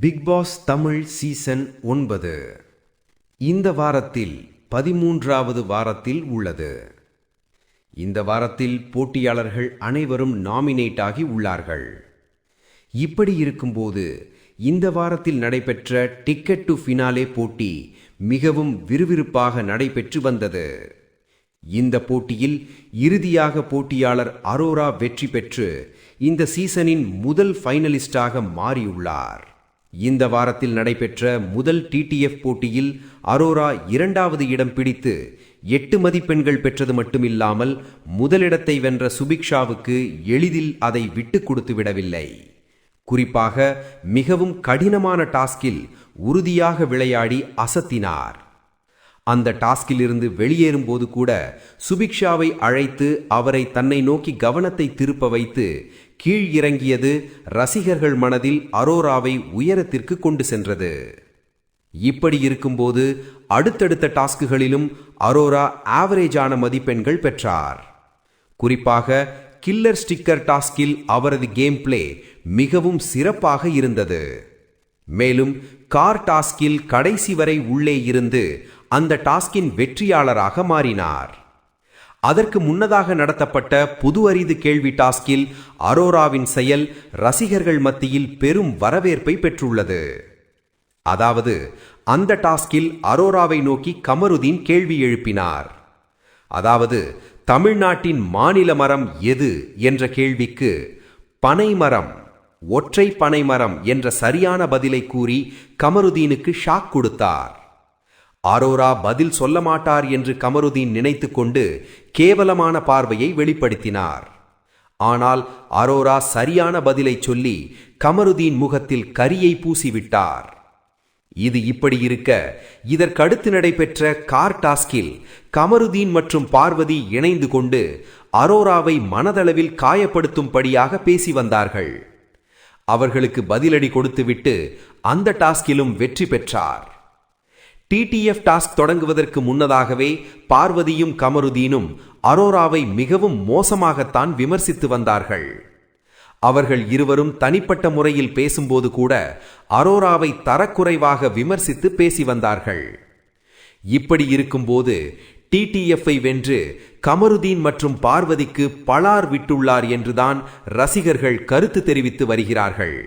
Big pass Tamil season 9 இந்த வாரத்தில் 13வது வாரத்தில் உள்ளது. இந்த வாரத்தில் போட்டியாளர்கள் அனைவரும் நாமினேட் ஆகி உள்ளார்கள். இப்படி இருக்கும்போது இந்த வாரத்தில் நடைபெற்ற டிக்கெட் டு ஃபினாலே போட்டி மிகவும் விறுவிறுப்பாக நடைபெற்று வந்தது. இந்த போட்டியில் இறுதியாக போட்டியாளர் அரோரா வெற்றி பெற்று இந்த சீசனின் முதல் ஃபைனலிஸ்டாக மாறியுள்ளார். இந்த வாரத்தில் நடைபெற்ற முதல் டிடிஎஃப் போட்டியில் அரோரா 2வது இடம் பிடித்து 8 மதிப்பெண்கள் பெற்றது மட்டுமில்லாமல் முதலிடத்தை வென்ற சுபிக்ஷாவுக்கு எளிதில் அதை விட்டு கொடுத்து விடவில்லை. குறிப்பாக மிகவும் கடினமான டாஸ்கில் உறுதியாக விளையாடி அசத்தினார். அந்த டாஸ்கில் இருந்து வெளியேறும்போது கூட சுபிக்ஷாவை அழைத்து அவரை தன்னை நோக்கி கவனத்தை திருப்ப வைத்து கீழ் இறங்கியது ரசிகர்கள் மனதில் அரோராவை உயரத்திற்கு கொண்டு சென்றது. இப்படி இருக்கும்போது அடுத்தடுத்த டாஸ்குகளிலும் அரோரா ஆவரேஜான மதிப்பெண்கள் பெற்றார். குறிப்பாக கில்லர் ஸ்டிக்கர் டாஸ்கில் அவரது கேம் பிளே மிகவும் சிறப்பாக இருந்தது. மேலும் கார் டாஸ்கில் கடைசி வரை உள்ளே இருந்து அந்த டாஸ்கின் வெற்றியாளராக மாறினார். அதற்கு முன்னதாக நடத்தப்பட்ட புது அரிது கேள்வி டாஸ்கில் அரோராவின் செயல் ரசிகர்கள் மத்தியில் பெரும் வரவேற்பை பெற்றுள்ளது. அதாவது அந்த டாஸ்கில் அரோராவை நோக்கி கமருதீன் கேள்வி எழுப்பினார். அதாவது தமிழ்நாட்டின் மாநில மரம் எது என்ற கேள்விக்கு பனைமரம், ஒற்றை பனைமரம் என்ற சரியான பதிலை கூறி கமருதீனுக்கு ஷாக் கொடுத்தார். அரோரா பதில் சொல்ல மாட்டார் என்று கமருதீன் நினைத்து கொண்டு கேவலமான பார்வையை வெளிப்படுத்தினார். ஆனால் அரோரா சரியான பதிலை சொல்லி கமருதீன் முகத்தில் கரியை பூசிவிட்டார். இது இப்படி இருக்க இதற்கடுத்து நடைபெற்ற கார் டாஸ்கில் கமருதீன் மற்றும் பார்வதி இணைந்து கொண்டு அரோராவை மனதளவில் காயப்படுத்தும்படியாக பேசி வந்தார்கள். அவர்களுக்கு பதிலடி கொடுத்துவிட்டு அந்த டாஸ்கிலும் வெற்றி பெற்றார். டிடிஎஃப் டாஸ்க் தொடங்குவதற்கு முன்னதாகவே பார்வதியும் கமருதீனும் அரோராவை மிகவும் மோசமாகத்தான் விமர்சித்து வந்தார்கள். அவர்கள் இருவரும் தனிப்பட்ட முறையில் பேசும்போது கூட அரோராவை தரக்குறைவாக விமர்சித்து பேசி வந்தார்கள். இப்படி இருக்கும்போது டிடிஎஃப்ஐ வென்று கமருதீன் மற்றும் பார்வதிக்கு பளார் விட்டுள்ளார் என்றுதான் ரசிகர்கள் கருத்து தெரிவித்து வருகிறார்கள்.